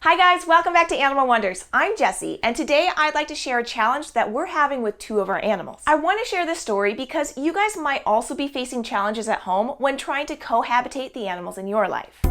Hi guys, welcome back to Animal Wonders. I'm Jessi, and today I'd like to share a challenge that we're having with two of our animals. I want to share this story because you guys might also be facing challenges at home when trying to cohabitate the animals in your life.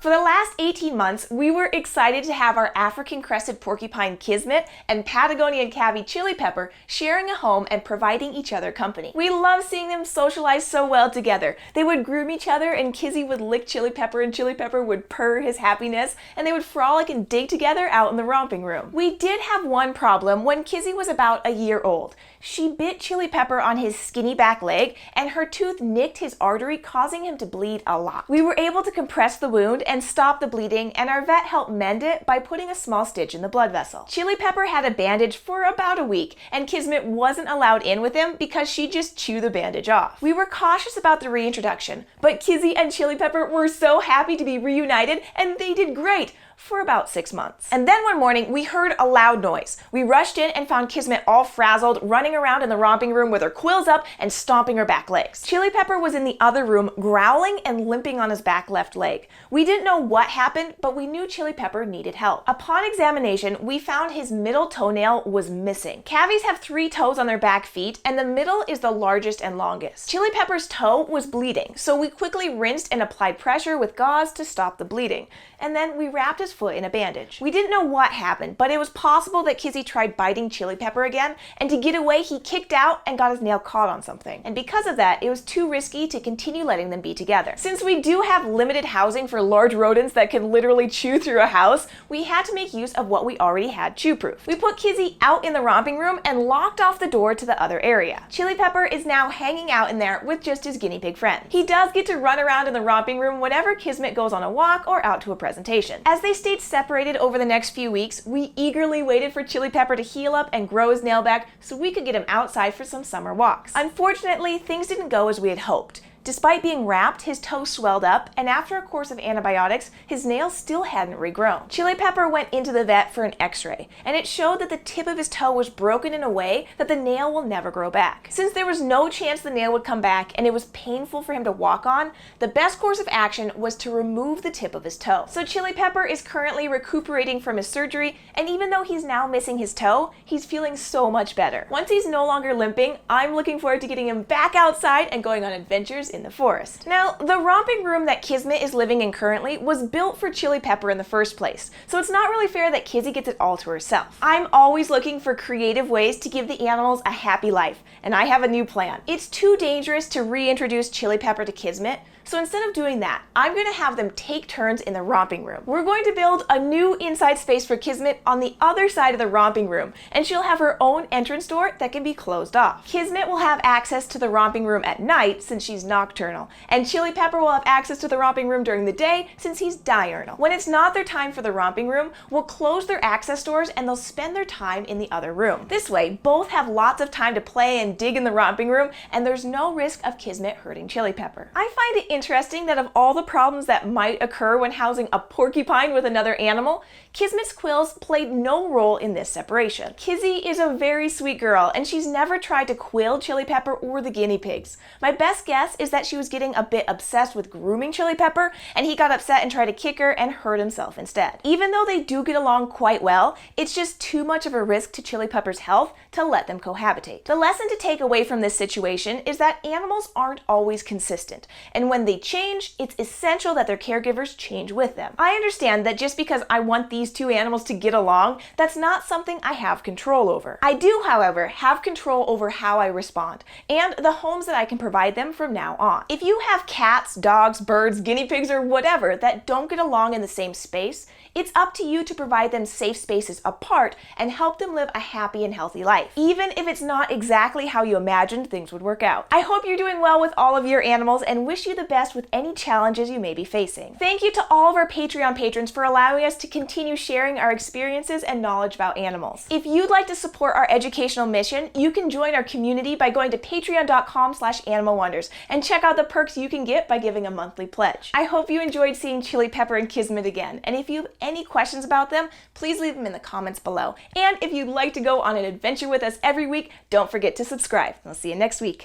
For the last 18 months, we were excited to have our African crested porcupine Kizmit and Patagonian cavy Chili Pepper sharing a home and providing each other company. We love seeing them socialize so well together. They would groom each other and Kizzy would lick Chili Pepper and Chili Pepper would purr his happiness, and they would frolic and dig together out in the romping room. We did have one problem when Kizzy was about a year old. She bit Chili Pepper on his skinny back leg and her tooth nicked his artery, causing him to bleed a lot. We were able to compress the wound and stop the bleeding, and our vet helped mend it by putting a small stitch in the blood vessel. Chili Pepper had a bandage for about a week, and Kizmit wasn't allowed in with him because she'd just chew the bandage off. We were cautious about the reintroduction, but Kizzy and Chili Pepper were so happy to be reunited, and they did great for about 6 months. And then one morning, we heard a loud noise. We rushed in and found Kizmit all frazzled, running around in the romping room with her quills up and stomping her back legs. Chili Pepper was in the other room, growling and limping on his back left leg. We didn't know what happened, but we knew Chili Pepper needed help. Upon examination, we found his middle toenail was missing. Cavies have 3 toes on their back feet, and the middle is the largest and longest. Chili Pepper's toe was bleeding, so we quickly rinsed and applied pressure with gauze to stop the bleeding. And then we wrapped his foot in a bandage. We didn't know what happened, but it was possible that Kizzy tried biting Chili Pepper again, and to get away, he kicked out and got his nail caught on something. And because of that, it was too risky to continue letting them be together. Since we do have limited housing for large rodents that can literally chew through a house, we had to make use of what we already had chew-proof. We put Kizzy out in the romping room and locked off the door to the other area. Chili Pepper is now hanging out in there with just his guinea pig friend. He does get to run around in the romping room whenever Kizmit goes on a walk or out to a presentation. As they stayed separated over the next few weeks, we eagerly waited for Chili Pepper to heal up and grow his nail back so we could get him outside for some summer walks. Unfortunately, things didn't go as we had hoped. Despite being wrapped, his toe swelled up, and after a course of antibiotics, his nails still hadn't regrown. Chili Pepper went into the vet for an x-ray, and it showed that the tip of his toe was broken in a way that the nail will never grow back. Since there was no chance the nail would come back and it was painful for him to walk on, the best course of action was to remove the tip of his toe. So Chili Pepper is currently recuperating from his surgery, and even though he's now missing his toe, he's feeling so much better. Once he's no longer limping, I'm looking forward to getting him back outside and going on adventures in the forest. Now, the romping room that Kizmit is living in currently was built for Chili Pepper in the first place, so it's not really fair that Kizzy gets it all to herself. I'm always looking for creative ways to give the animals a happy life, and I have a new plan. It's too dangerous to reintroduce Chili Pepper to Kizmit, so instead of doing that, I'm going to have them take turns in the romping room. We're going to build a new inside space for Kizmit on the other side of the romping room, and she'll have her own entrance door that can be closed off. Kizmit will have access to the romping room at night since she's nocturnal, and Chili Pepper will have access to the romping room during the day since he's diurnal. When it's not their time for the romping room, we'll close their access doors and they'll spend their time in the other room. This way, both have lots of time to play and dig in the romping room, and there's no risk of Kizmit hurting Chili Pepper. I find it interesting that of all the problems that might occur when housing a porcupine with another animal, Kizmit's quills played no role in this separation. Kizzy is a very sweet girl, and she's never tried to quill Chili Pepper or the guinea pigs. My best guess is that she was getting a bit obsessed with grooming Chili Pepper, and he got upset and tried to kick her and hurt himself instead. Even though they do get along quite well, it's just too much of a risk to Chili Pepper's health to let them cohabitate. The lesson to take away from this situation is that animals aren't always consistent, and when they change, it's essential that their caregivers change with them. I understand that just because I want these two animals to get along, that's not something I have control over. I do, however, have control over how I respond, and the homes that I can provide them from now on. If you have cats, dogs, birds, guinea pigs, or whatever that don't get along in the same space, it's up to you to provide them safe spaces apart and help them live a happy and healthy life, even if it's not exactly how you imagined things would work out. I hope you're doing well with all of your animals and wish you the best with any challenges you may be facing. Thank you to all of our Patreon patrons for allowing us to continue continue sharing our experiences and knowledge about animals. If you'd like to support our educational mission, you can join our community by going to patreon.com/animalwonders and check out the perks you can get by giving a monthly pledge. I hope you enjoyed seeing Chili Pepper and Kizmit again, and if you have any questions about them, please leave them in the comments below. And if you'd like to go on an adventure with us every week, don't forget to subscribe. We'll see you next week.